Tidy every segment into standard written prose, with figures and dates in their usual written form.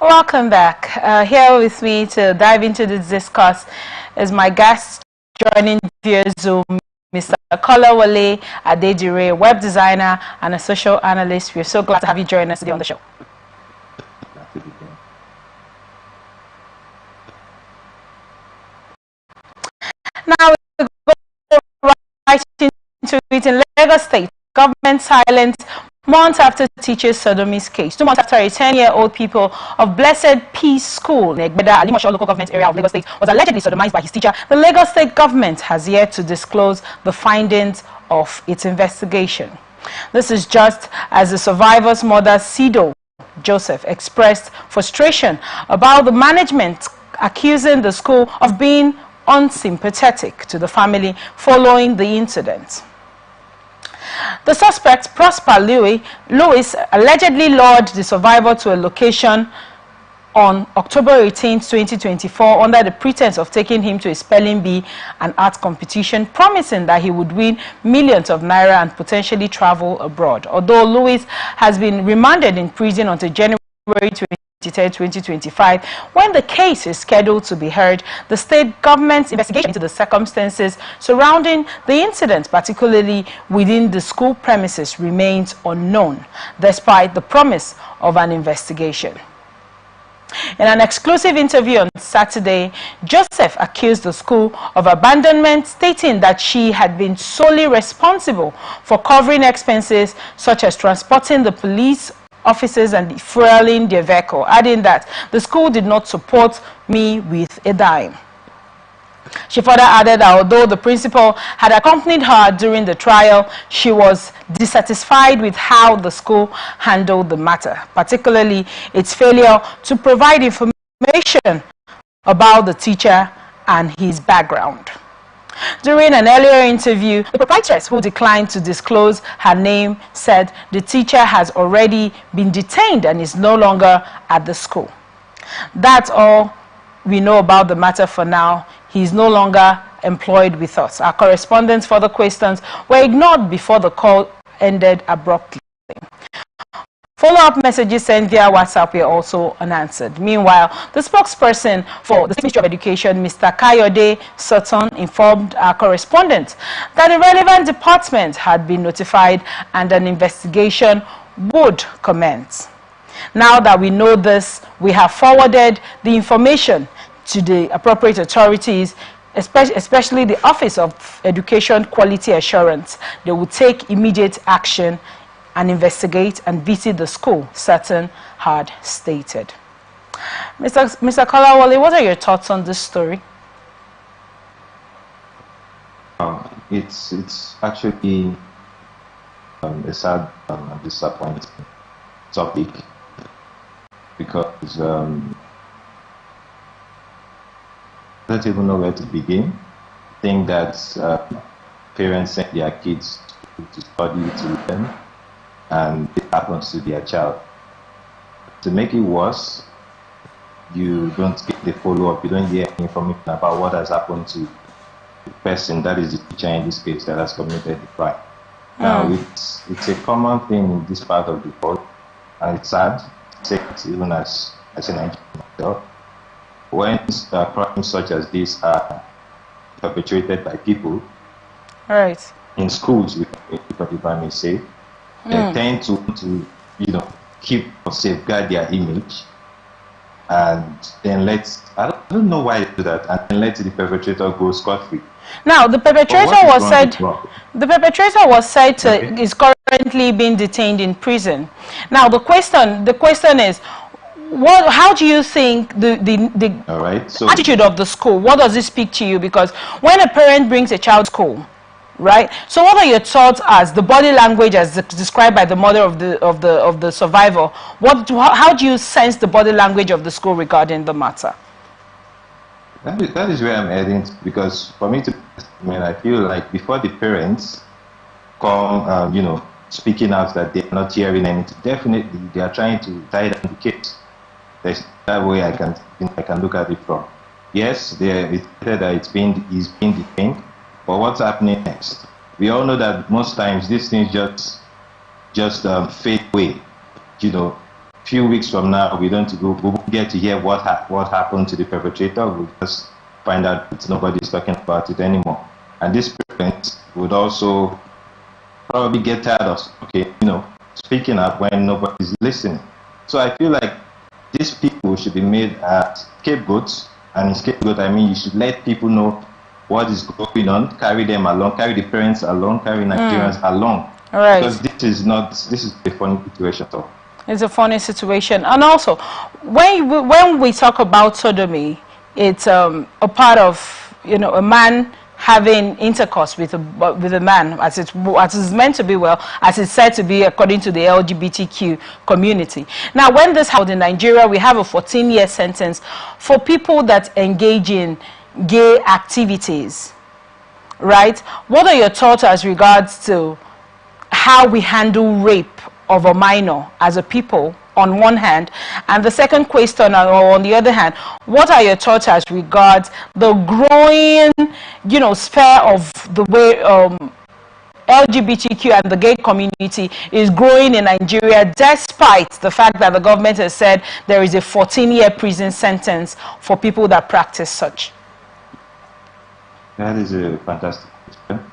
Welcome back. Here with me to dive into this discourse is my guest joining via Zoom, Mr. Kolawole Adejire, web designer and a social analyst. We're so glad to have you join us today on the show. Now we go right into it. In Lagos State, government silence months after teacher's sodomist case. 2 months after a 10-year-old pupil of Blessed Peace School in Egbeda, Alimosho local government area of Lagos State was allegedly sodomized by his teacher, the Lagos State government has yet to disclose the findings of its investigation. This is just as the survivor's mother, Sido Joseph, expressed frustration about the management accusing the school of being unsympathetic to the family following the incident. The suspect, Prosper Lewis, allegedly lured the survivor to a location on October 18, 2024, under the pretense of taking him to a spelling bee and art competition, promising that he would win millions of naira and potentially travel abroad. Although Lewis has been remanded in prison until January 2025, when the case is scheduled to be heard, the state government's investigation into the circumstances surrounding the incident, particularly within the school premises, remains unknown, despite the promise of an investigation. In an exclusive interview on Saturday, Joseph accused the school of abandonment, stating that she had been solely responsible for covering expenses such as transporting the police officers and fueling their vehicle, adding that the school did not support me with a dime. She further added that although the principal had accompanied her during the trial, she was dissatisfied with how the school handled the matter, particularly its failure to provide information about the teacher and his background. During an earlier interview, the proprietress, who declined to disclose her name, said the teacher has already been detained and is no longer at the school. That's all we know about the matter for now. He is no longer employed with us. Our correspondents' further questions were ignored before the call ended abruptly. Follow-up messages sent via WhatsApp were also unanswered. Meanwhile, the spokesperson for the Ministry of Education, Mr. Kayode Sutton, informed our correspondent that the relevant department had been notified and an investigation would commence. Now that we know this, we have forwarded the information to the appropriate authorities, especially the Office of Education Quality Assurance. They will take immediate action and investigate and visit the school, Sutton had stated. Mr. Kolawole, what are your thoughts on this story? It's actually a sad and disappointing topic, because I don't even know where to begin. I think that parents send their kids to study, to learn, and it happens to their child. To make it worse, you don't get the follow-up, you don't hear any information about what has happened to the person, that is the teacher in this case, that has committed the crime. Now, it's a common thing in this part of the world, and it's sad, even as a Nigerian myself, when crimes such as this are perpetrated by people in schools, if I may say. They tend to keep or safeguard their image, and then I don't know why they do that, and then let the perpetrator go scot-free. Now, the perpetrator was said to is currently being detained in prison. Now, the question is, how do you think the attitude of the school? What does it speak to you? Because when a parent brings a child to school, right? So what are your thoughts as the body language as described by the mother of the survivor? How do you sense the body language of the school regarding the matter? That is where I'm heading, because for me I feel like before the parents come, speaking out that they're not hearing anything, definitely they are trying to tie down the case. There's that way I can look at it from. Yes, it's said that he's being detained. But what's happening next? We all know that most times these things just fade away. few weeks from now, we won't get to hear what happened to the perpetrator. We'll just find out that nobody's talking about it anymore. And these parents would also probably get tired of, speaking up when nobody's listening. So I feel like these people should be made scapegoats. And in scapegoat, I mean you should let people know what is going on, carry them along, carry the parents along, carry Nigerians along. All right. Because this is a funny situation at all. It's a funny situation. And also, when we talk about sodomy, it's a part of, a man having intercourse with a man, as it's meant to be, as it's said to be according to the LGBTQ community. Now, when this happened in Nigeria, we have a 14-year sentence for people that engage in gay activities, right? What are your thoughts as regards to how we handle rape of a minor as a people on one hand, and the second question, or on the other hand, what are your thoughts as regards the growing sphere of the way LGBTQ and the gay community is growing in Nigeria, despite the fact that the government has said there is a 14-year prison sentence for people that practice such? That is a fantastic question,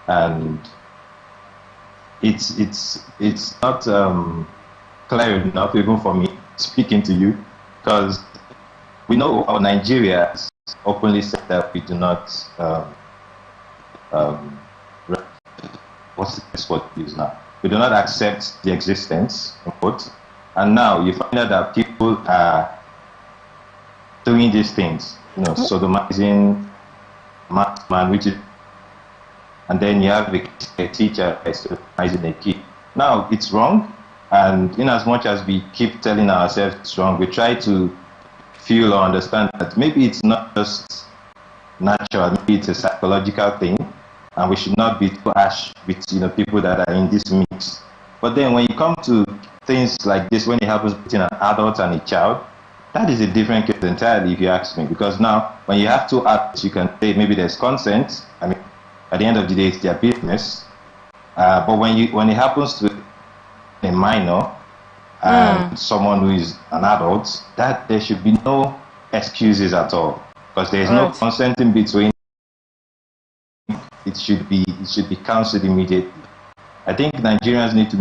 and it's not clear enough even for me speaking to you, because we know our Nigeria has openly said that we do not what's this word used now? We do not accept the existence of quote. And now you find out that people are doing these things, sodomizing man, which is, and then you have a teacher sodomizing a kid. Now it's wrong, and in as much as we keep telling ourselves it's wrong, we try to feel or understand that maybe it's not just natural, maybe it's a psychological thing, and we should not be too harsh with people that are in this mix. But then when you come to things like this, when it happens between an adult and a child, that is a different case entirely, if you ask me. Because now, when you have two adults, you can say maybe there's consent. I mean, at the end of the day, it's their business. But when it happens to a minor and someone who is an adult, that there should be no excuses at all, because there is no consent in between. It should be cancelled immediately. I think Nigerians need to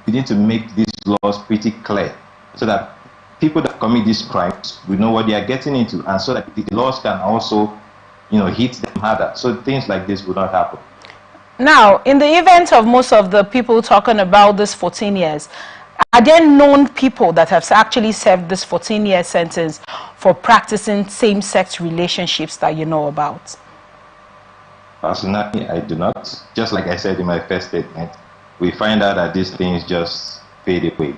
we need to make these laws pretty clear, so that people that commit these crimes will know what they are getting into, and so that the laws can also, hit them harder, so things like this will not happen. Now, in the event of most of the people talking about this 14 years, are there known people that have actually served this 14-year sentence for practicing same-sex relationships that you know about? Personally, I do not. Just like I said in my first statement, we find out that these things just fade away,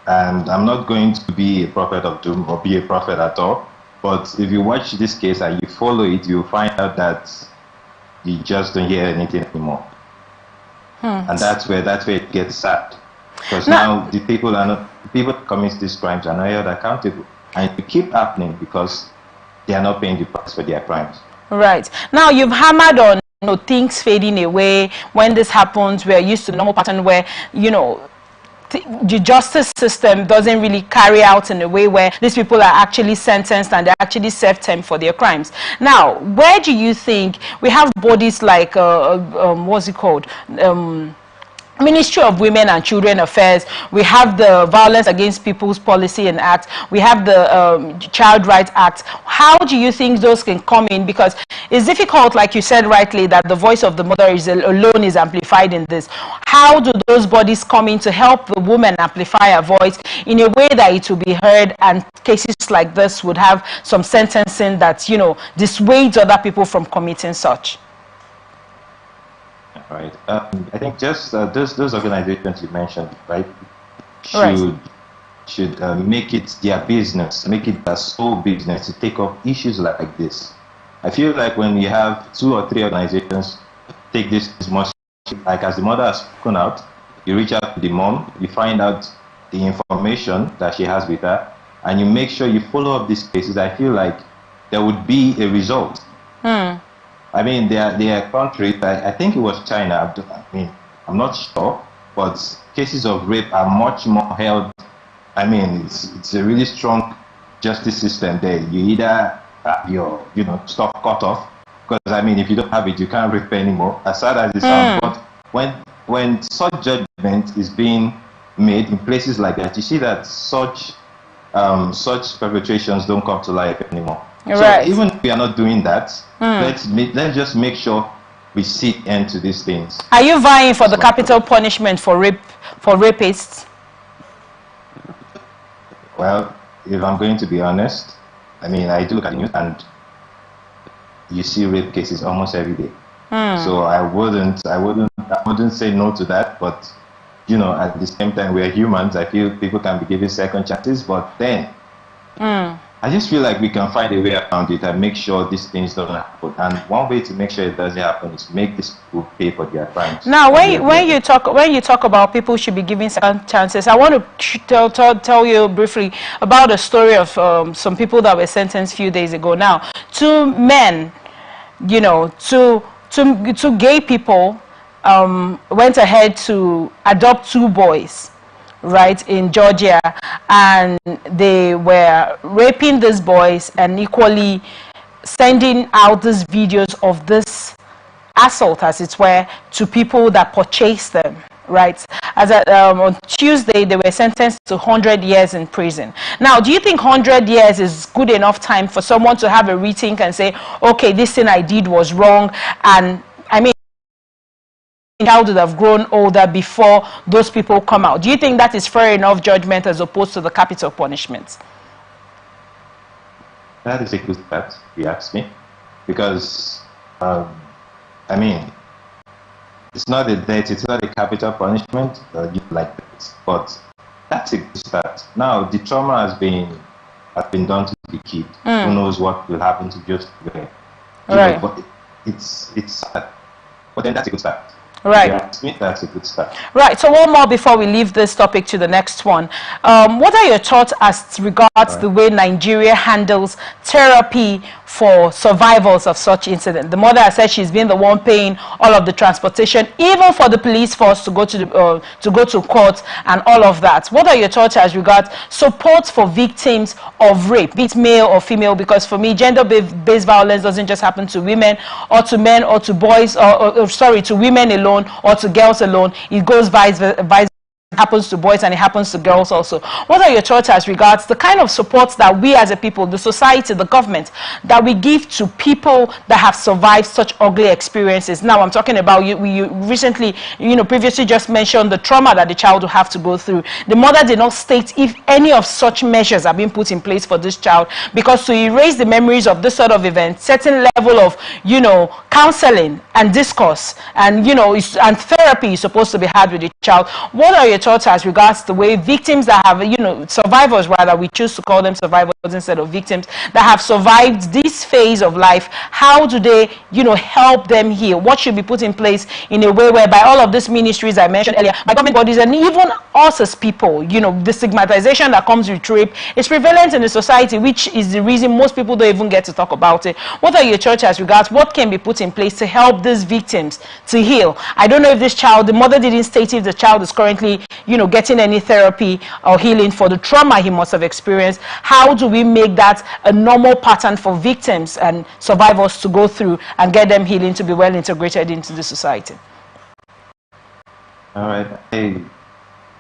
And I'm not going to be a prophet of doom or be a prophet at all, but if you watch this case and you follow it, you'll find out that you just don't hear anything anymore. And that's where it gets sad, because now the people that commit these crimes are not held accountable, and it keep happening because they are not paying the price for their crimes. Right. Now you've hammered on things fading away. When this happens, we're used to the normal pattern where the justice system doesn't really carry out in a way where these people are actually sentenced and they actually serve time for their crimes. Now, where do you think we have bodies like what's it called? Ministry of Women and Children Affairs, we have the Violence Against People's Policy and Act, we have the Child Rights Act. How do you think those can come in? Because it's difficult, like you said rightly, that the voice of the mother alone is amplified in this. How do those bodies come in to help the woman amplify her voice in a way that it will be heard, and cases like this would have some sentencing that, dissuades other people from committing such? Right. I think just those organizations you mentioned, right, should make it their business, make it their sole business to take up issues like this. I feel like when you have 2 or 3 organizations take this much, like as the mother has spoken out, you reach out to the mom, you find out the information that she has with her, and you make sure you follow up these cases. I feel like there would be a result. I mean, there are countries, I think it was China, I'm not sure, but cases of rape are much more held. I mean, it's a really strong justice system there. You either have your, stuff cut off, because I mean, if you don't have it, you can't rape anymore, as sad as it sounds. But when such judgment is being made in places like that, you see that such perpetrations don't come to life anymore. Right. So even if we are not doing that, let's just make sure we see end to these things. Are you vying for the capital punishment for rapists? Well, if I'm going to be honest, I mean, I do look at the news and you see rape cases almost every day. So I wouldn't say no to that, but at the same time, we're humans. I feel people can be given second chances, but then I just feel like we can find a way around it and make sure these things don't happen. And one way to make sure it doesn't happen is make these people pay for their crimes. Now, when you talk about people should be given second chances, I want to tell you briefly about a story of some people that were sentenced a few days ago. Now, two men, two gay people went ahead to adopt two boys, right, in Georgia, and they were raping these boys and equally sending out these videos of this assault, as it were, to people that purchased them, right? On Tuesday, they were sentenced to 100 years in prison. Now, do you think 100 years is good enough time for someone to have a rethink and say, okay, this thing I did was wrong? And I mean, child would have grown older before those people come out. Do you think that is fair enough judgment as opposed to the capital punishment? That is a good start, if you ask me, because I mean, it's not a death, it's not a capital punishment like that, but that's a good start. Now the trauma has been done to the kid. Who knows what will happen to just right? But it's sad. But then that's a good start. Right. Yeah, that's a good start. Right. So one more before we leave this topic to the next one. What are your thoughts as regards the way Nigeria handles therapy for survivors of such incident? The mother has said she's been the one paying all of the transportation, even for the police force to go to court and all of that. What are your thoughts as regards support for victims of rape, be it male or female? Because for me, gender-based violence doesn't just happen to women or to men or to boys, to women alone or to girls alone. It goes vice versa. It happens to boys and it happens to girls also. What are your thoughts as regards the kind of support that we as a people, the society, the government, that we give to people that have survived such ugly experiences? Now I'm talking about you recently, previously just mentioned the trauma that the child will have to go through. The mother did not state if any of such measures are being put in place for this child, because to erase the memories of this sort of event, certain level of counseling and discourse and and therapy is supposed to be had with the child. What are your thoughts as regards the way victims that have, survivors rather, we choose to call them survivors instead of victims, that have survived this phase of life, how do they, help them heal? What should be put in place in a way whereby all of these ministries I mentioned earlier, by government bodies and even us as people, the stigmatization that comes with rape is prevalent in the society, which is the reason most people don't even get to talk about it. What are your thoughts as regards what can be put in place to help these victims to heal? I don't know if this child, the mother didn't state if the child is currently getting any therapy or healing for the trauma he must have experienced. How do we make that a normal pattern for victims and survivors to go through and get them healing to be well integrated into the society? All right.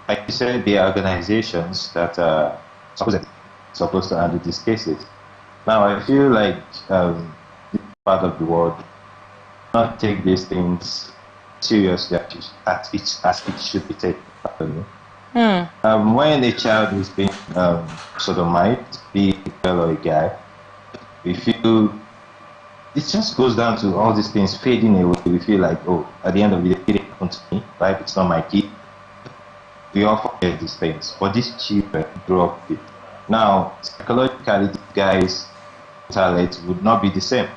Like you said, there are organizations that are supposed to handle these cases. Now, I feel like this part of the world not take these things seriously as it should be taken. When a child is being sodomized, be it a girl or a guy, we feel it just goes down to all these things fading away. We feel like, oh, at the end of the day, it happened to me, right? It's not my kid. We all forget these things, but these children grow up with it. Now, psychologically, these guys' talent would not be the same,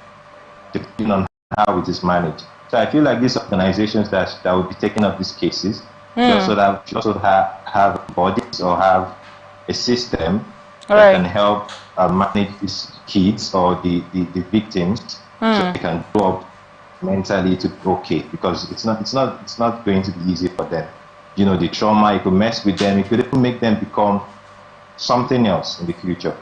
depending on how it is managed. So I feel like these organizations that will be taking up these cases should also have bodies or have a system that can help manage these kids or the victims so they can grow up mentally to be okay, because it's not going to be easy for them. you know, the trauma. It could mess with them. It could even make them become something else in the future.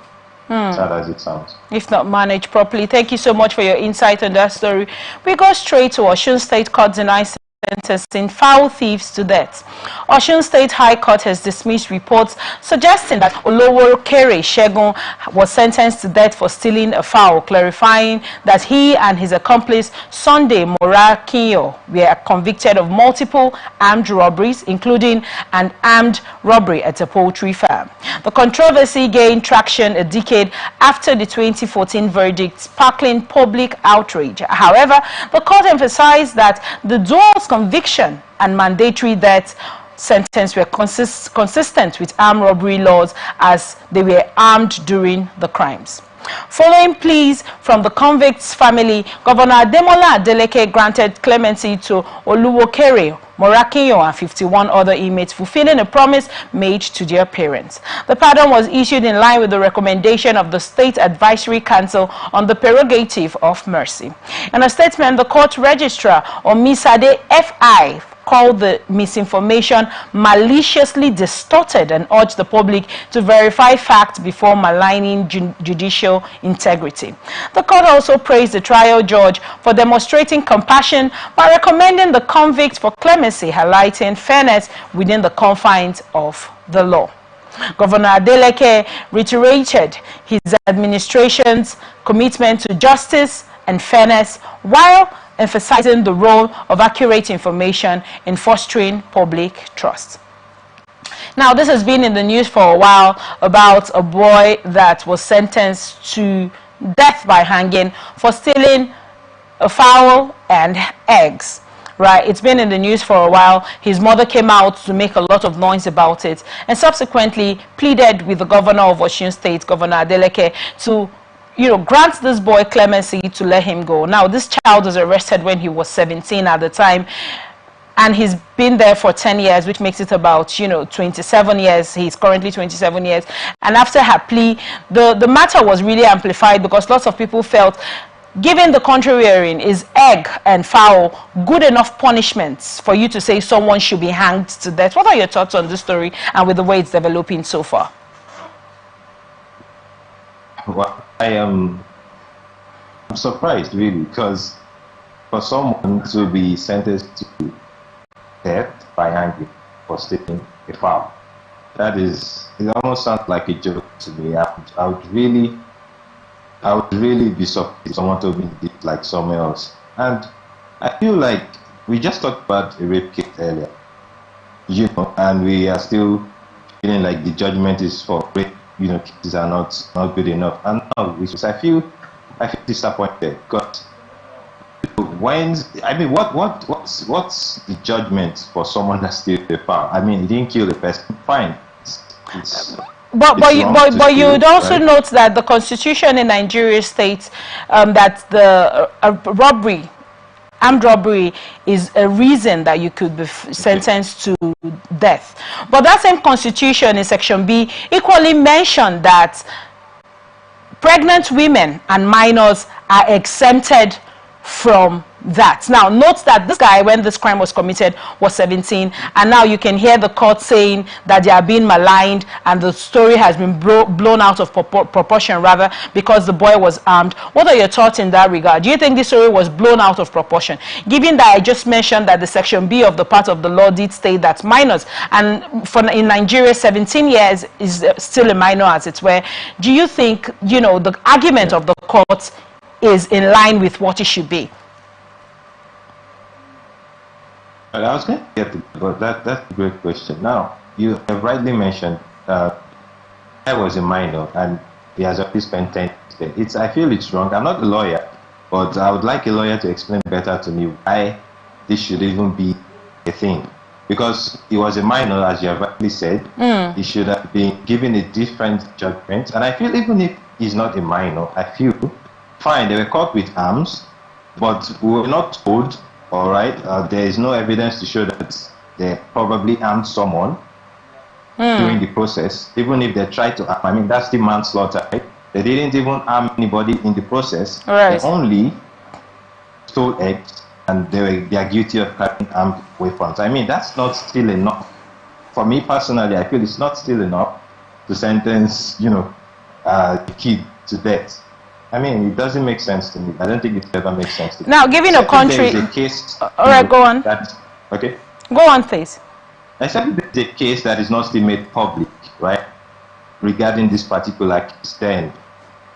Sad as it sounds. If not managed properly. Thank you so much for your insight on that story. We go straight to Osun State Court denies sentencing fowl thieves to death. Osun State High Court has dismissed reports suggesting that Olowo Kere Shegun was sentenced to death for stealing a fowl, clarifying that he and his accomplice Sunday Morakinyo were convicted of multiple armed robberies, including an armed robbery at a poultry farm. The controversy gained traction a decade after the 2014 verdict, sparkling public outrage. However, the court emphasized that the dual's conviction and mandatory death sentence were consistent with armed robbery laws as they were armed during the crimes. Following pleas from the convicts' family, Governor Ademola Adeleke granted clemency to Olowo Kere Morakinyo and 51 other inmates, fulfilling a promise made to their parents. The pardon was issued in line with the recommendation of the State Advisory Council on the prerogative of mercy. In a statement, the court registrar, Omisade F.I., called the misinformation maliciously distorted and urged the public to verify facts before maligning judicial integrity. The court also praised the trial judge for demonstrating compassion by recommending the convict for clemency, highlighting fairness within the confines of the law. Governor Adeleke reiterated his administration's commitment to justice and fairness while emphasizing the role of accurate information in fostering public trust. Now, this has been in the news for a while about a boy that was sentenced to death by hanging for stealing a fowl and eggs. Right, it's been in the news for a while. His mother came out to make a lot of noise about it and subsequently pleaded with the governor of Osun State, Governor Adeleke, to grant this boy clemency to let him go. Now, this child was arrested when he was 17 at the time, and he's been there for 10 years, which makes it about, 27 years. He's currently 27 years. And after her plea, the matter was really amplified because lots of people felt, given the country we're in, is egg and fowl good enough punishments for you to say someone should be hanged to death? What are your thoughts on this story and with the way it's developing so far? Well, I'm surprised, really, because for someone to be sentenced to death by hanging for stealing a fowl, it almost sounds like a joke to me. I would really be surprised if someone told me it like somewhere else. And I feel like we just talked about a rape case earlier, and we are still feeling like the judgment is for rape. Cases are not good enough, and now I feel disappointed because what's the judgment for someone that steals a fowl? I mean, he didn't kill the person, fine. But you'd also note that the constitution in Nigeria states that the armed robbery is a reason that you could be sentenced to death. But that same constitution in Section B equally mentioned that pregnant women and minors are exempted from that. Now, note that this guy, when this crime was committed, was 17, and now you can hear the court saying that they are being maligned and the story has been blown out of proportion, rather, because the boy was armed. What are your thoughts in that regard? Do you think this story was blown out of proportion, given that I just mentioned that the Section B of the part of the law did state that minors, and in Nigeria, 17 years is still a minor, as it were? Do you think, the argument of the court is in line with what it should be? Well, I was going to get to but that's a great question. Now, you have rightly mentioned I was a minor and he has already spent 10 years. I feel it's wrong. I'm not a lawyer, but I would like a lawyer to explain better to me why this should even be a thing. Because he was a minor, as you have rightly said, he should have been given a different judgment. And I feel even if he's not a minor, I feel fine, they were caught with arms, but we were not told. All right, there is no evidence to show that they probably armed someone during the process, even if they tried to arm. I mean, that's the manslaughter, right? They didn't even arm anybody in the process. Right. They only stole eggs, and they are guilty of carrying armed weapons. I mean, that's not still enough for me personally, I feel it's not still enough to sentence, the kid to death. I mean, it doesn't make sense to me. I don't think it ever makes sense to me. Now, given a country... There is a case... all right, go on. Okay? Go on, please. Except there's a case that is not still made public, right? Regarding this particular case, then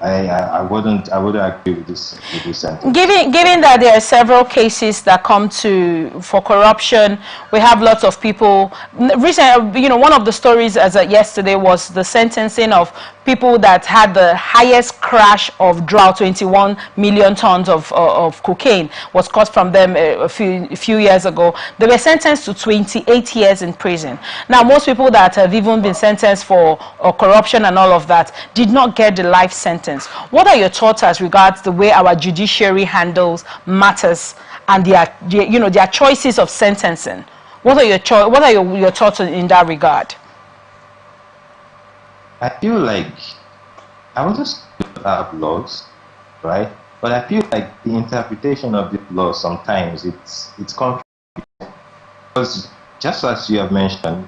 I wouldn't agree with this sentence. Given that there are several cases that come for corruption, we have lots of people. Recently, one of the stories as of yesterday was the sentencing of people that had the highest crash of drought. 21 million tons of cocaine was caught from them a few years ago. They were sentenced to 28 years in prison. Now, most people that have even been sentenced for corruption and all of that did not get the life sentence. What are your thoughts as regards the way our judiciary handles matters and their choices of sentencing? What are your thoughts in that regard? I feel like I want to have laws, right? But I feel like the interpretation of the law sometimes it's confusing. Because just as you have mentioned,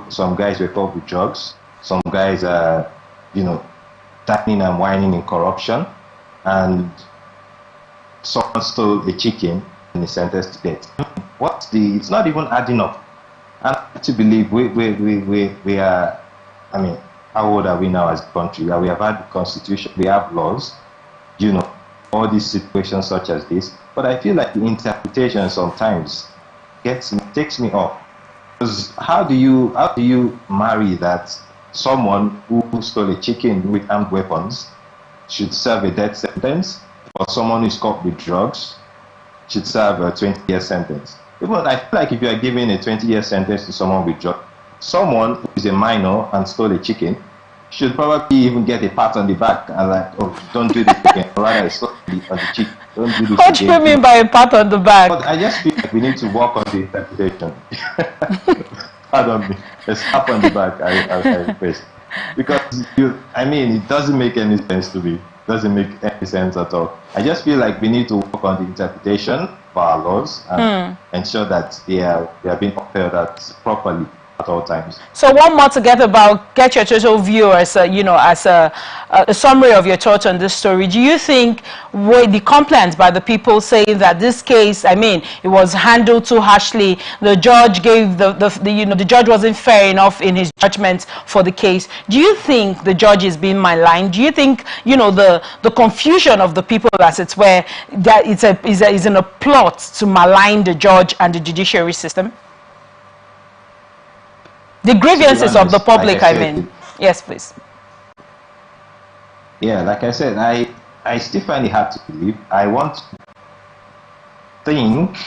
some guys were caught with drugs, some guys are, dining and whining in corruption, and someone stole a chicken and is sentenced to death. It's not even adding up. I have to believe we are, how old are we now as a country? We have had the constitution, we have laws, all these situations such as this. But I feel like the interpretation sometimes takes me off. Because how do you marry that someone who stole a chicken with armed weapons should serve a death sentence, or someone who is caught with drugs should serve a 20-year sentence? Even I feel like if you are giving a 20-year sentence to someone with drugs, someone who is a minor and stole a chicken should probably even get a pat on the back and like, oh, don't do this again. Or rather, it's on the cheek. Don't do this What do you mean by a pat on the back? But I just feel like we need to work on the interpretation. Pardon me. A slap on the back, I request. Because, it doesn't make any sense to me. It doesn't make any sense at all. I just feel like we need to work on the interpretation of our laws and ensure that they are being upheld properly at all times. So one more to get your total view as a summary of your thoughts on this story. Do you think the complaints by the people saying that this case, it was handled too harshly, the judge gave the judge wasn't fair enough in his judgment for the case? Do you think the judge is being maligned? Do you think the confusion of the people, as it were, that is in a plot to malign the judge and the judiciary system? The grievances of the public, Yes, please. Yeah, like I said, I still find it hard to believe. I want to think,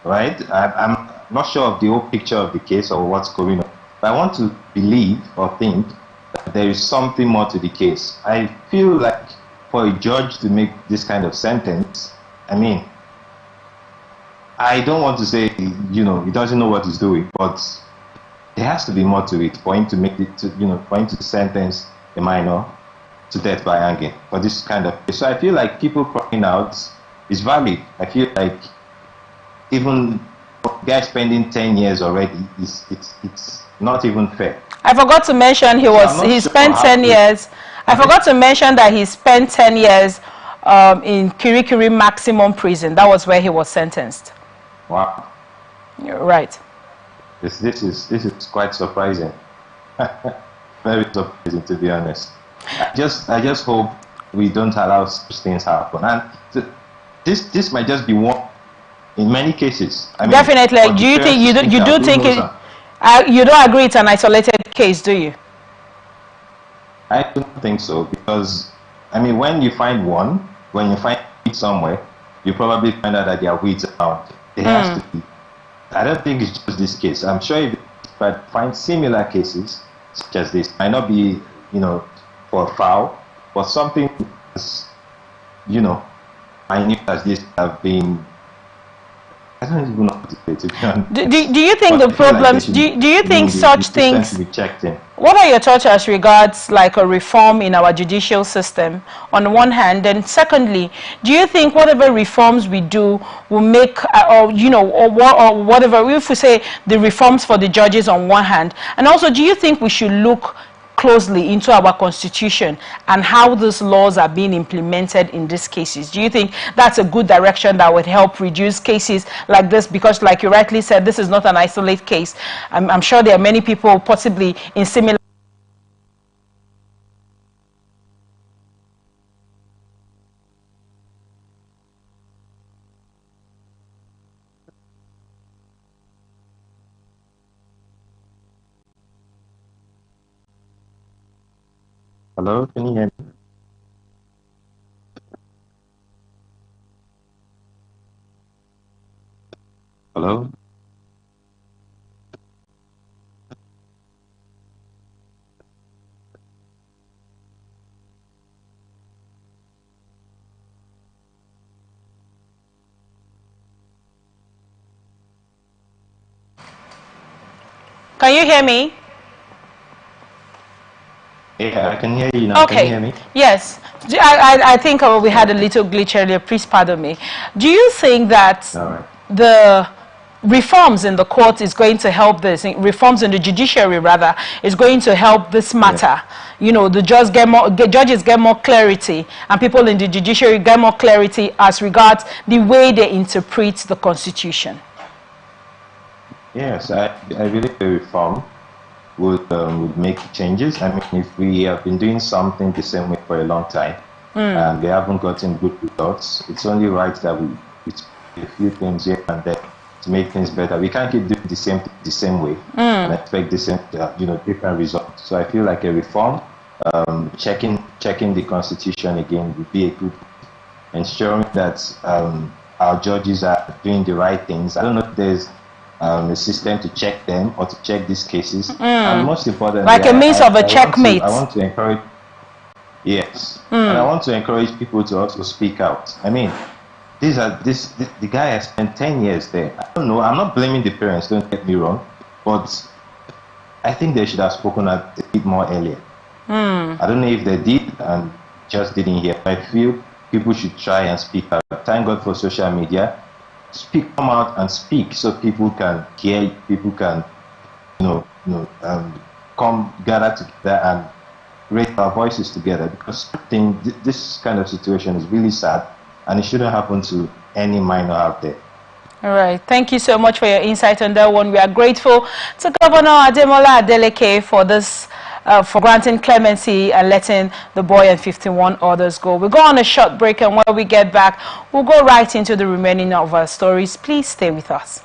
right? I'm not sure of the whole picture of the case or what's going on. But I want to believe or think that there is something more to the case. I feel like for a judge to make this kind of sentence, I don't want to say, he doesn't know what he's doing, but there has to be more to it for him to make it for him to sentence a minor to death by hanging for this kind of case. So I feel like people crying out is valid. I feel like even guys spending 10 years already it's not even fair. I forgot to mention he spent 10 years. I forgot to mention that he spent 10 years in Kirikiri maximum prison. That was where he was sentenced. Wow. You're right. This is quite surprising. Very surprising, to be honest. I just hope we don't allow such things happen. And this might just be one in many cases. Definitely. Do you think you don't agree it's an isolated case, do you? I don't think so, because when you find it somewhere, you probably find out that there are weeds around. There has to be. I don't think it's just this case. I'm sure if I find similar cases such as this, might not be, for a foul, but something as, minute as this have been I don't even know what to say, to be honest. Do you think the problems, do you think such things, to be checked in. what are your thoughts as regards like a reform in our judicial system on the one hand, and secondly, do you think whatever reforms we do will make, or whatever, if we say the reforms for the judges on one hand, and also do you think we should look closely into our constitution and how those laws are being implemented in these cases? Do you think that's a good direction that would help reduce cases like this? Because like you rightly said, this is not an isolated case. I'm sure there are many people possibly in similar. Hello, can you hear me? Hello? Can you hear me? Yeah, I can hear you now. Okay. Can you hear me? Yes. I think we had a little glitch earlier. Please pardon me. Do you think that the reforms in the court is going to help this, reforms in the judiciary rather, is going to help this matter? Yeah. The judges get more clarity, and people in the judiciary get more clarity as regards the way they interpret the Constitution. Yes, I believe the reform would make changes. I mean, if we have been doing something the same way for a long time and we haven't gotten good results, it's only right that we a few things here and there to make things better. We can't keep doing the same way and expect the same, different results. So I feel like a reform, checking the Constitution again would be a good, ensuring that our judges are doing the right things. I don't know if there's a system to check them or to check these cases, and most importantly, like a means of a checkmate. I want to encourage, yes, and I want to encourage people to also speak out. I mean, the guy has spent 10 years there. I don't know. I'm not blaming the parents. Don't get me wrong, but I think they should have spoken out a bit more earlier. I don't know if they did and just didn't hear. I feel people should try and speak out. Thank God for social media. Come out and speak so people can hear, people can, come gather together and raise our voices together, because I think this kind of situation is really sad and it shouldn't happen to any minor out there. All right. Thank you so much for your insight on that one. We are grateful to Governor Ademola Adeleke for this, for granting clemency and letting the boy and 51 others go. We'll go on a short break, and when we get back, we'll go right into the remaining of our stories. Please stay with us.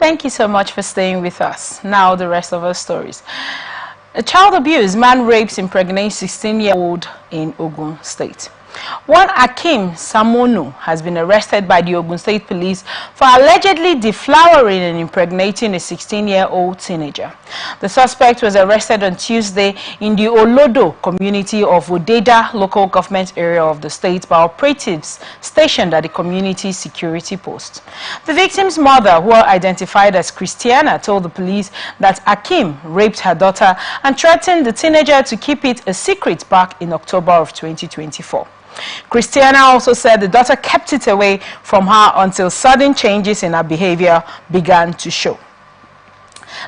Thank you so much for staying with us. Now the rest of our stories. A child abuse, man rapes impregnates 16-year-old in Ogun State. One Akim Samonu has been arrested by the Ogun State Police for allegedly deflowering and impregnating a 16-year-old teenager. The suspect was arrested on Tuesday in the Olodo community of Odeda local government area of the state by operatives stationed at the community security post. The victim's mother, who identified as Christiana, told the police that Akim raped her daughter and threatened the teenager to keep it a secret back in October of 2024. Christiana also said the daughter kept it away from her until sudden changes in her behavior began to show.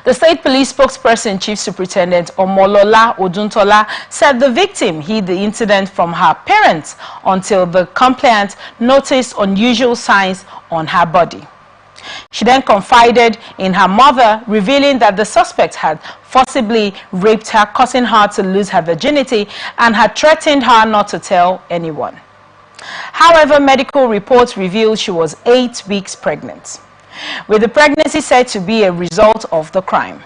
The state police spokesperson, Chief Superintendent Omolola Oduntola, said the victim hid the incident from her parents until the complainant noticed unusual signs on her body. She then confided in her mother, revealing that the suspect had forcibly raped her, causing her to lose her virginity, and had threatened her not to tell anyone. However, medical reports revealed she was 8 weeks pregnant, with the pregnancy said to be a result of the crime.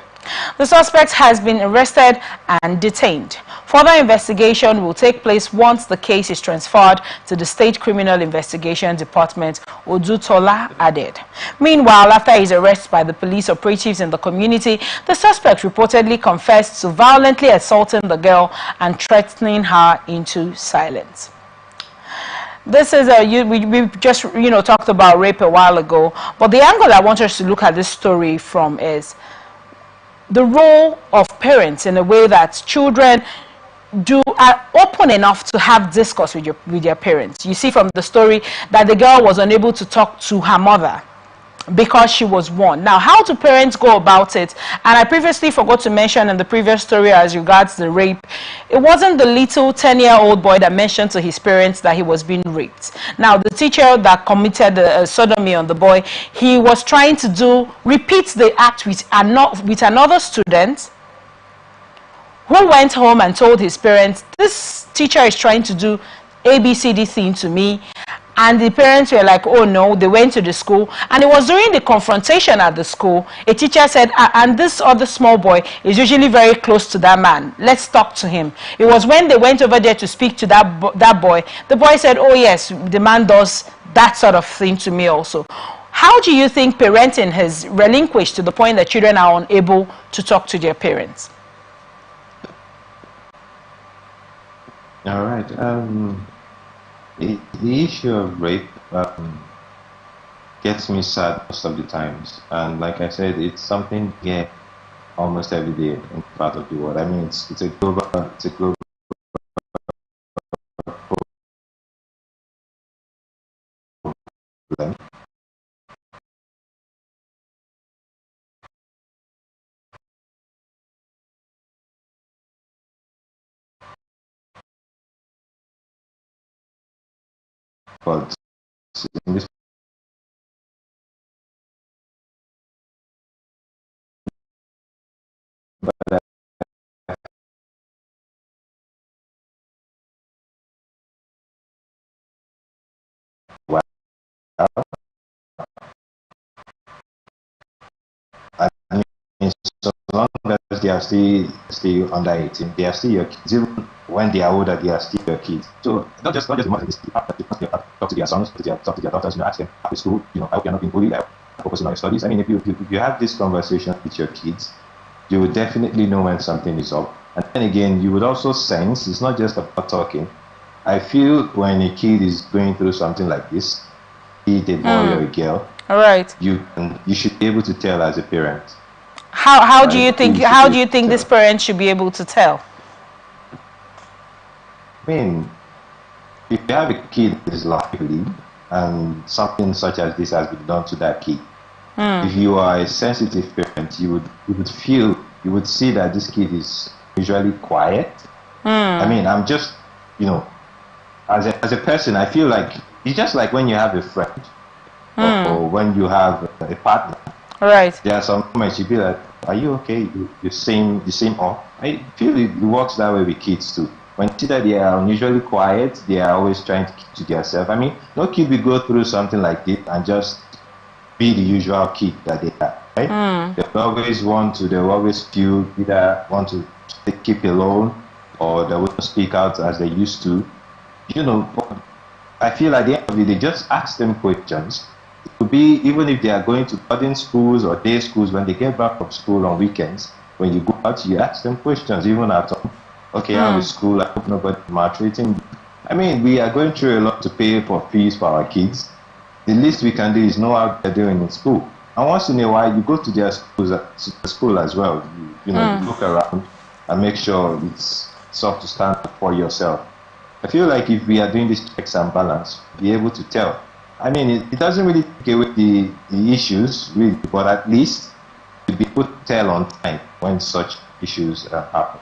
The suspect has been arrested and detained. Further investigation will take place once the case is transferred to the State Criminal Investigation Department, Odutola added. Meanwhile, after his arrest by the police operatives in the community, the suspect reportedly confessed to violently assaulting the girl and threatening her into silence. This is we just talked about rape a while ago, but the angle I want us to look at this story from is the role of parents in a way that children are open enough to have discourse with their parents. You see from the story that the girl was unable to talk to her mother because she was warned. Now, how do parents go about it? And I previously forgot to mention in the previous story as regards the rape, it wasn't the little 10-year-old boy that mentioned to his parents that he was being raped. Now, the teacher that committed the sodomy on the boy, he was trying to repeat the act with another student who went home and told his parents, this teacher is trying to do ABCD thing to me. And the parents were like, oh no. They went to the school, and it was during the confrontation at the school, a teacher said, and this other small boy is usually very close to that man, let's talk to him. It was when they went over there to speak to that boy, the boy said, oh yes, the man does that sort of thing to me also. How do you think parenting has relinquished to the point that children are unable to talk to their parents? All right. The issue of rape gets me sad most of the times, and like I said, it's something here almost every day in part of the world. I mean, it's a global problem. But in this well, I mean, so long as they are still under 18, they are still your kids. Even when they are older, they are still your kids. So not just the mother, talk to their sons, talk to their daughters, ask them after school, I hope you're not being bullied, I focusing on your studies. I mean, if you have this conversation with your kids, you would definitely know when something is up. And then again, you would also sense, it's not just about talking. I feel when a kid is going through something like this, be it a boy or a girl, all right, you should be able to tell as a parent. How do you think this parent should be able to tell? I mean, if you have a kid that is lively and something such as this has been done to that kid, if you are a sensitive parent, you would see that this kid is usually quiet. I mean, I'm just, as a person, I feel like it's just like when you have a friend or when you have a partner. Right. There are some moments you be like, are you okay? You seem off. I feel it works that way with kids too. When you see that they are unusually quiet, they are always trying to keep to themselves. I mean, no kid will go through something like this and just be the usual kid that they are. right? They always feel either want to keep alone, or they won't speak out as they used to. You know, I feel at the end of it, they just ask them questions. It could be even if they are going to boarding schools or day schools, when they get back from school on weekends, when you go out, you ask them questions, even at home. Okay, how is school? I hope nobody maltreating you. I mean, we are going through a lot to pay for fees for our kids. The least we can do is know how they're doing in school. And once in a while, you go to their schools, to school as well. You look around and make sure it's soft to stand up for yourself. I feel like if we are doing this checks and balance, be able to tell. I mean, it doesn't really take away the issues, really, but at least to be able to tell on time when such issues happen.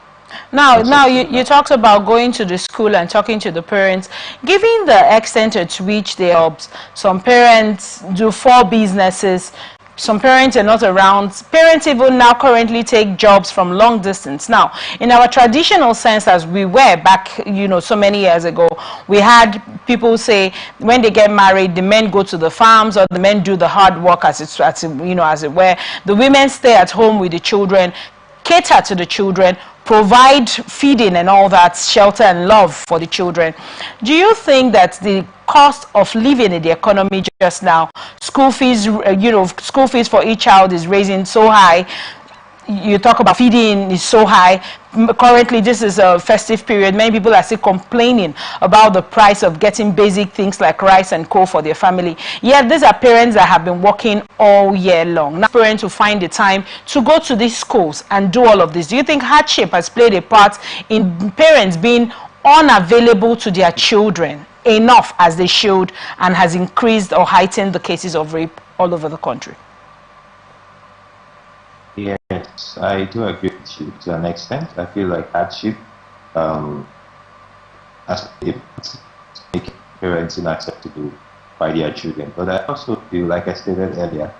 Now you talked about going to the school and talking to the parents. Given the extent at which they help, some parents do 4 businesses, some parents are not around. Parents even now currently take jobs from long distance. Now, in our traditional sense, as we were back, so many years ago, we had people say when they get married, the men go to the farms, or the men do the hard work, as it were. The women stay at home with the children, cater to the children, provide feeding and all that, shelter and love for the children. Do you think that the cost of living in the economy just now, school fees, school fees for each child is raising so high? You talk about feeding is so high. Currently, this is a festive period. Many people are still complaining about the price of getting basic things like rice and coal for their family. Yet, these are parents that have been working all year long. Now, parents who find the time to go to these schools and do all of this. Do you think hardship has played a part in parents being unavailable to their children enough as they should, and has increased or heightened the cases of rape all over the country? Yes, I do agree with you to an extent. I feel like hardship has make parents unacceptable by their children. But I also feel, like I stated earlier,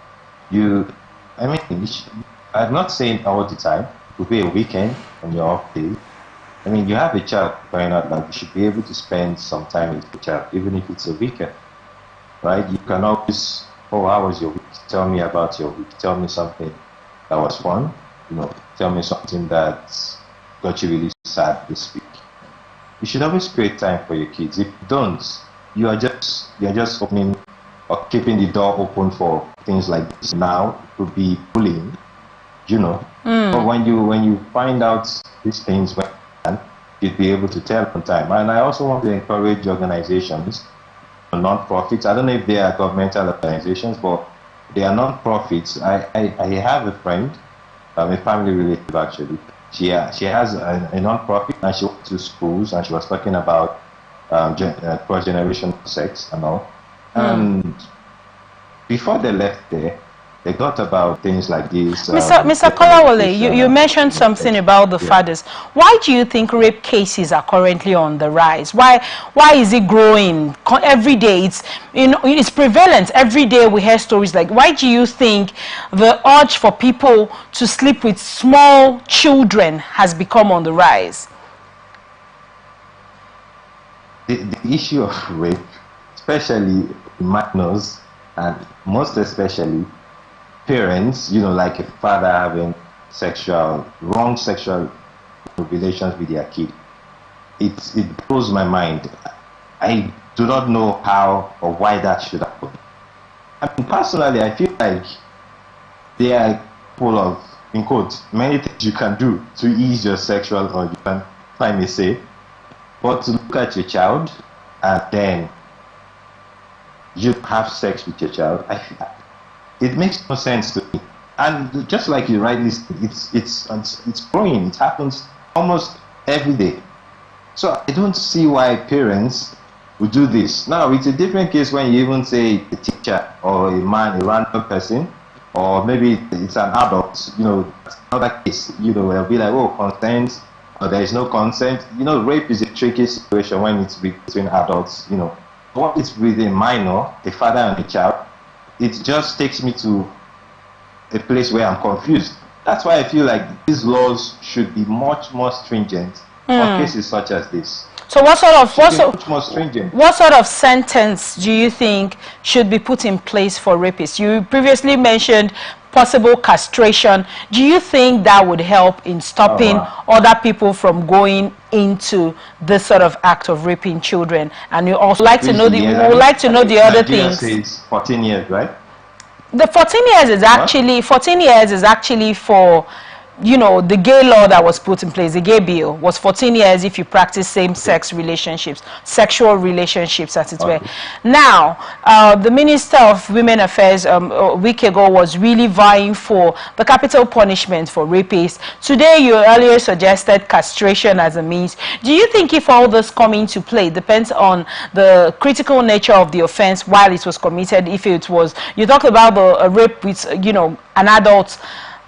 I'm not saying all the time. It could be a weekend on your off day. I mean, you have a child going out, like you should be able to spend some time with the child, even if it's a weekend, right? You can always, how was your week? Tell me about your week. Tell me something that was fun, tell me something that got you really sad this week. You should always create time for your kids. If you don't, you're just opening or keeping the door open for things like this. Now it could be bullying, But when you find out these things, you'd be able to tell on time. And I also want to encourage organizations, non-profits. I don't know if they are governmental organizations, but they are non-profits. I have a friend, a family relative actually. She has a non-profit, and she went to schools, and she was talking about cross-generational sex and all. And before they left there, they got about things like this. Mr. Kolawole, you mentioned something about the fathers. Why do you think rape cases are currently on the rise? Why is it growing every day? It's prevalent. Every day we hear stories like. Why do you think the urge for people to sleep with small children has become on the rise? The issue of rape, especially minors, and most especially parents, like a father having wrong sexual relations with their kid, it blows my mind. I do not know how or why that should happen. I mean, personally, I feel like they are full of, in quotes, many things you can do to ease your sexual, or you can find me say, but to look at your child and then you have sex with your child, it makes no sense to me. And just like you rightly said, it's growing. It happens almost every day. So I don't see why parents would do this. Now, it's a different case when you even say a teacher or a random person, or maybe it's an adult. That's another case. They'll be like, oh, consent, or there is no consent. Rape is a tricky situation when it's between adults. What it's with a minor, a father and a child, it just takes me to a place where I'm confused. That's why I feel like these laws should be much more stringent on cases such as this. So what sort of sentence do you think should be put in place for rapists? You previously mentioned possible castration. Do you think that would help in stopping other people from going into this sort of act of raping children? And you also like to know the other things. Says 14 years, right? The 14 years is actually 14 years is actually for, you know, the gay law that was put in place. The gay bill was 14 years if you practice same-sex relationships, sexual relationships, as it were. Now, the Minister of Women Affairs a week ago was really vying for the capital punishment for rapists. Today, you earlier suggested castration as a means. Do you think if all this come into play depends on the critical nature of the offense while it was committed? If it was, you talked about the rape with, you know, an adult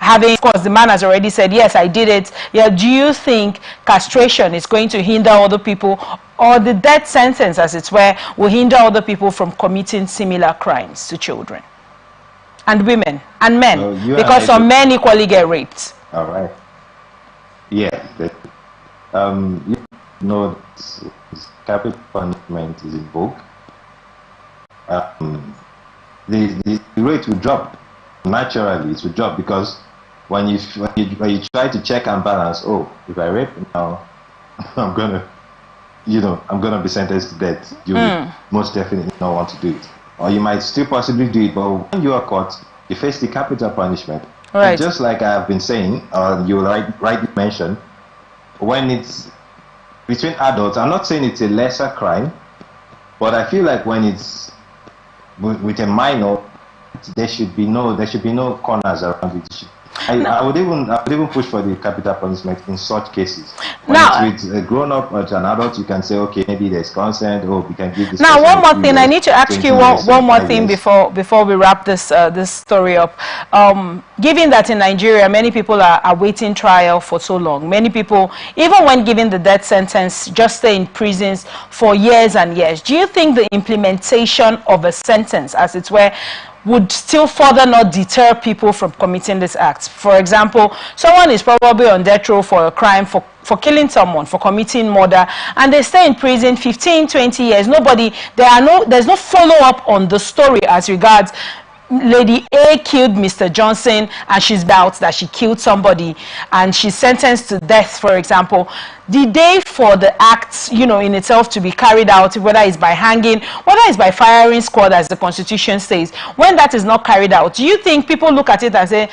having, of course, the man has already said, yes, I did it. Yeah, do you think castration is going to hinder other people, or the death sentence, as it were, will hinder other people from committing similar crimes to children and women and men? Because some men equally get raped. All right. Yeah. You know, capital punishment is in vogue. The rate will drop. Naturally, it will drop, because when you try to check and balance, oh, if I rape now, I'm gonna be sentenced to death. You will most definitely not want to do it, or you might still possibly do it, but when you are caught, you face the capital punishment. Right. And just like I have been saying, you rightly mentioned, when it's between adults, I'm not saying it's a lesser crime, but I feel like when it's with a minor, there should be no corners around it. I would even push for the capital punishment in such cases. When it's with a grown-up or an adult, you can say, okay, maybe there's consent, or we can give this. Now, one more thing, I need to ask you one more thing before we wrap this this story up. Given that in Nigeria, many people are awaiting trial for so long, many people, even when given the death sentence, just stay in prisons for years and years. Do you think the implementation of a sentence, as it were, would still further not deter people from committing this act? For example, someone is probably on death row for a crime, for killing someone, for committing murder, and they stay in prison 15, 20 years. There's no follow-up on the story as regards Lady A killed Mr. Johnson, and she's about that she killed somebody, and she's sentenced to death, for example. The day for the act, you know, in itself to be carried out, whether it's by hanging, whether it's by firing squad, as the Constitution says, when that is not carried out, do you think people look at it and say,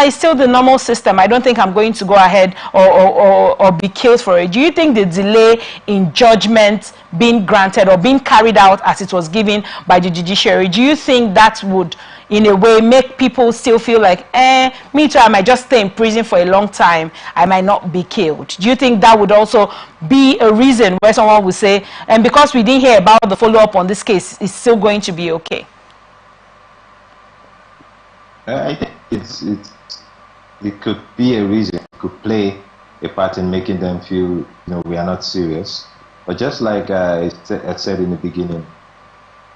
it's still the normal system, I don't think I'm going to go ahead or be killed for it? Do you think the delay in judgment being granted or being carried out as it was given by the judiciary, do you think that would, in a way, make people still feel like, me too, I might just stay in prison for a long time, I might not be killed? Do you think that would also be a reason where someone would say, and because we didn't hear about the follow-up on this case, it's still going to be okay? I think it could be a reason, it could play a part in making them feel, you know, we are not serious. But just like I said in the beginning,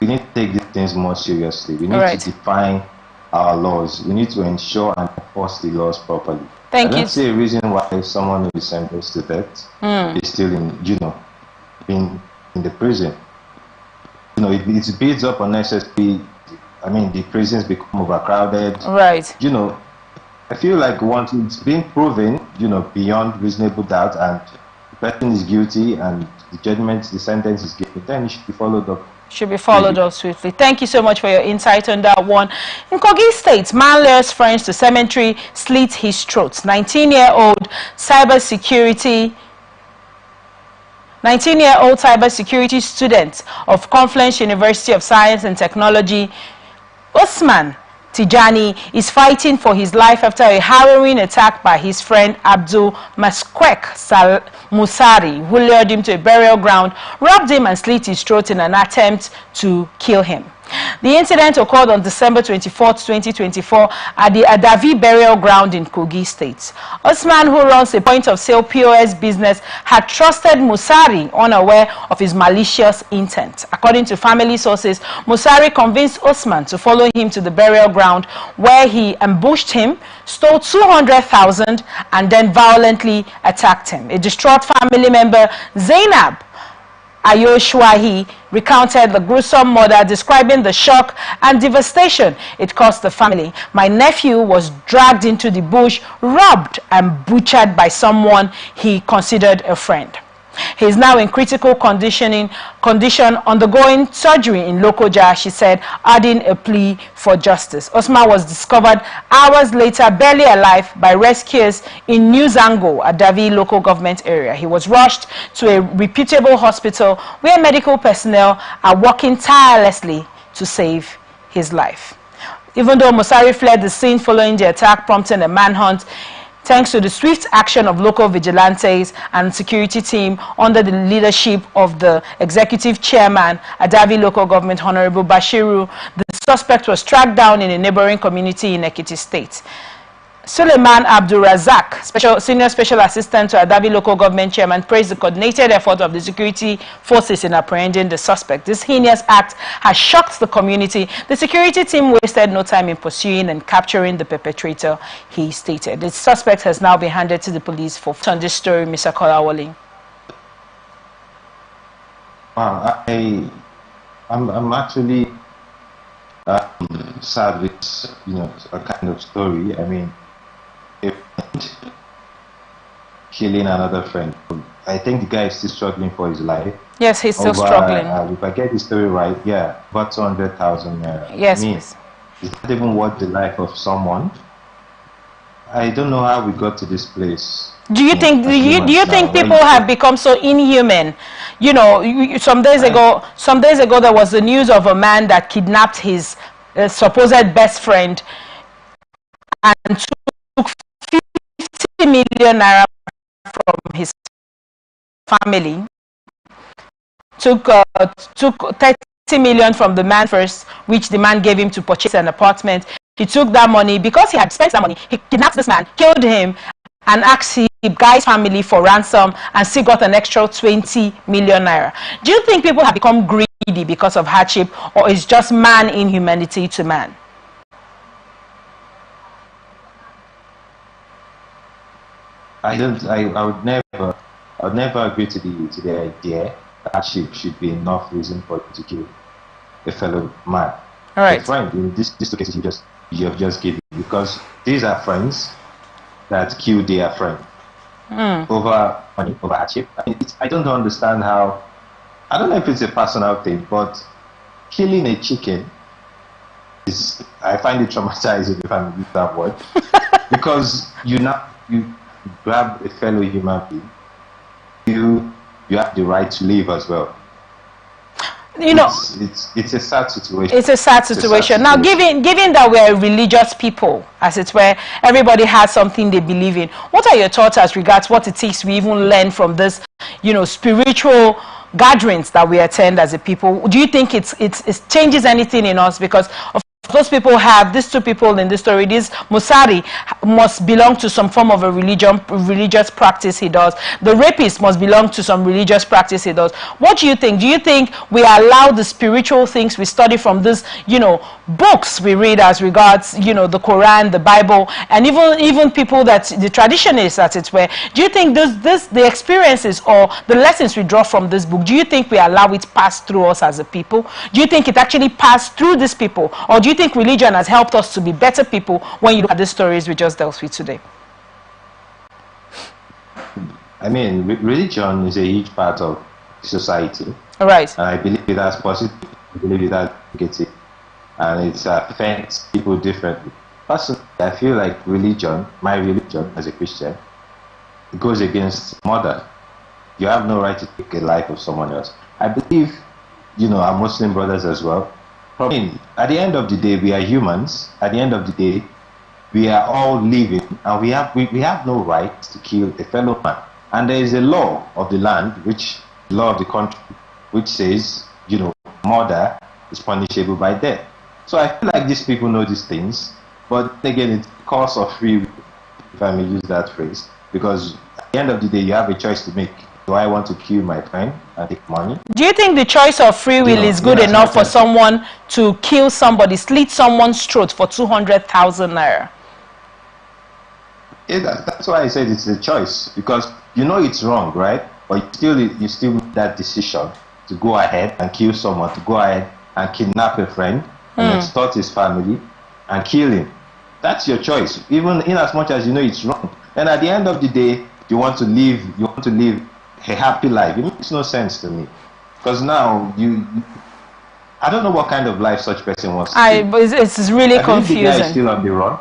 we need to take these things more seriously. We need to define our laws. We need to ensure and enforce the laws properly. I don't see a reason why someone who is sentenced to death is still in the prison. You know, it builds up unnecessary. I mean, the prisons become overcrowded. Right. You know, I feel like once it's been proven, you know, beyond reasonable doubt, and the person is guilty, and the sentence is given, then it should be followed up. Should be followed up swiftly. Thank you so much for your insight on that one. In Kogi State, man lures friends to cemetery, slits his throat. 19-year-old cybersecurity student of Confluence University of Science and Technology, Usman Tijani, is fighting for his life after a harrowing attack by his friend Abdul Maskwek Musari, who lured him to a burial ground, robbed him and slit his throat in an attempt to kill him. The incident occurred on December 24, 2024 at the Adavi burial ground in Kogi State. Osman, who runs a point-of-sale POS business, had trusted Musari unaware of his malicious intent. According to family sources, Musari convinced Osman to follow him to the burial ground, where he ambushed him, stole 200,000 and then violently attacked him. A distraught family member, Zainab, Ayoshwahi recounted the gruesome murder, describing the shock and devastation it caused the family. "My nephew was dragged into the bush, robbed and butchered by someone he considered a friend. He is now in critical condition, undergoing surgery in Lokoja," she said, adding a plea for justice. Osman was discovered hours later, barely alive, by rescuers in New Zango, a Davi local government area. He was rushed to a reputable hospital where medical personnel are working tirelessly to save his life. Even though Musari fled the scene following the attack, prompting a manhunt, thanks to the swift action of local vigilantes and security team under the leadership of the executive chairman, Adavi Local Government Honorable Bashiru, the suspect was tracked down in a neighboring community in Ekiti State. Suleiman Abdul Razak, Senior Special Assistant to Adavi Local Government Chairman, praised the coordinated effort of the security forces in apprehending the suspect. This heinous act has shocked the community. The security team wasted no time in pursuing and capturing the perpetrator, he stated. The suspect has now been handed to the police for on this story, Mr. Kolawole. Wow, I'm actually sad with a kind of story. I mean, killing another friend. I think the guy is still struggling for his life. Yes, he's still struggling. If I get the story right, yeah, about 200,000 naira. Yes, is that even worth the life of someone? I don't know how we got to this place. Do you think people have become so inhuman? You know, some days ago there was the news of a man that kidnapped his supposed best friend and took 50 million naira from his family. Took 30 million from the man first, which the man gave him to purchase an apartment. He took that money because he had spent that money. He kidnapped this man, killed him, and asked the guy's family for ransom, and still got an extra 20 million naira. Do you think people have become greedy because of hardship, or is just man inhumanity to man? I would never agree to the idea that hardship should be enough reason for you to kill a fellow man. All right. It's fine. In these two cases you have just given, because these are friends that killed their friend over money, over hardship. I don't understand how. I don't know if it's a personal thing, but killing a chicken is, I find it traumatizing, if I use that word, because you grab a fellow human being, you have the right to live as well. You know, it's a sad situation. It's a sad situation. Now, given that we're religious people, as it were, everybody has something they believe in. What are your thoughts as regards what it takes we even learn from this, spiritual gatherings that we attend as a people? Do you think it changes anything in us? Because of those people have, these two people in this story, this Musari must belong to some form of a religious practice he does. The rapist must belong to some religious practice he does. What do you think? Do you think we allow the spiritual things we study from this, books we read as regards, the Quran, the Bible, and even people that, the traditionists as it were, do you think the experiences or the lessons we draw from this book, do you think we allow it pass through us as a people? Do you think it actually passed through these people? Or do you think religion has helped us to be better people when you look at the stories we just dealt with today? I mean, religion is a huge part of society. All right. And I believe that's positive. I believe that's negative. And it affects people differently. Personally, I feel like my religion as a Christian, goes against murder. You have no right to take a life of someone else. I believe, our Muslim brothers as well. I mean, at the end of the day, we are humans. At the end of the day, we are all living, and we have no right to kill a fellow man. And there is a law of the land, law of the country, which says, murder is punishable by death. So I feel like these people know these things, but again, it's cause of free will, if I may use that phrase, because at the end of the day, you have a choice to make. Do I want to kill my friend and take money? Do you think the choice of free will is good enough for someone to kill somebody, slit someone's throat for 200,000 naira? Yeah, that's why I said it's a choice, because it's wrong, right? But you still make that decision to go ahead and kill someone, to go ahead and kidnap a friend and extort his family and kill him. That's your choice, even in as much as you know it's wrong. And at the end of the day, you want to live a happy life. It makes no sense to me. Because now I don't know what kind of life such person wants to live. It's really confusing. The guy is still on the run.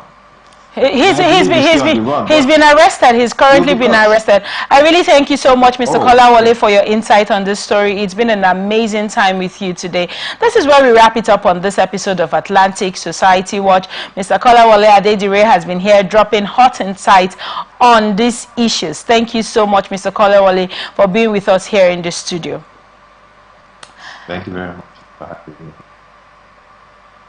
He's been arrested. He's currently been arrested. I really thank you so much, Mr. Kolawole, for your insight on this story. It's been an amazing time with you today. This is where we wrap it up on this episode of Atlantic Society Watch. Mr. Kolawole Adedire has been here dropping hot insight on these issues. Thank you so much, Mr. Kolawole, for being with us here in the studio. Thank you very much for having me.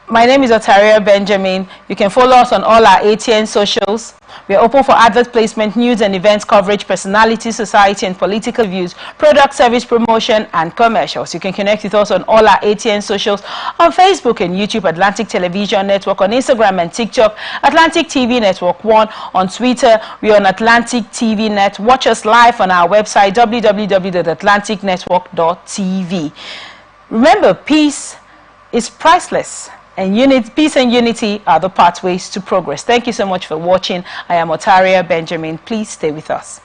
My name is Otaria Benjamin. You can follow us on all our ATN socials. We are open for advert placement, news and events coverage, personality, society and political views, product service promotion and commercials. You can connect with us on all our ATN socials on Facebook and YouTube, Atlantic Television Network, on Instagram and TikTok, Atlantic TV Network 1, on Twitter, we are on Atlantic TV Net. Watch us live on our website, www.atlanticnetwork.tv. Remember, peace is priceless. And peace and unity are the pathways to progress. Thank you so much for watching. I am Otaria Benjamin. Please stay with us.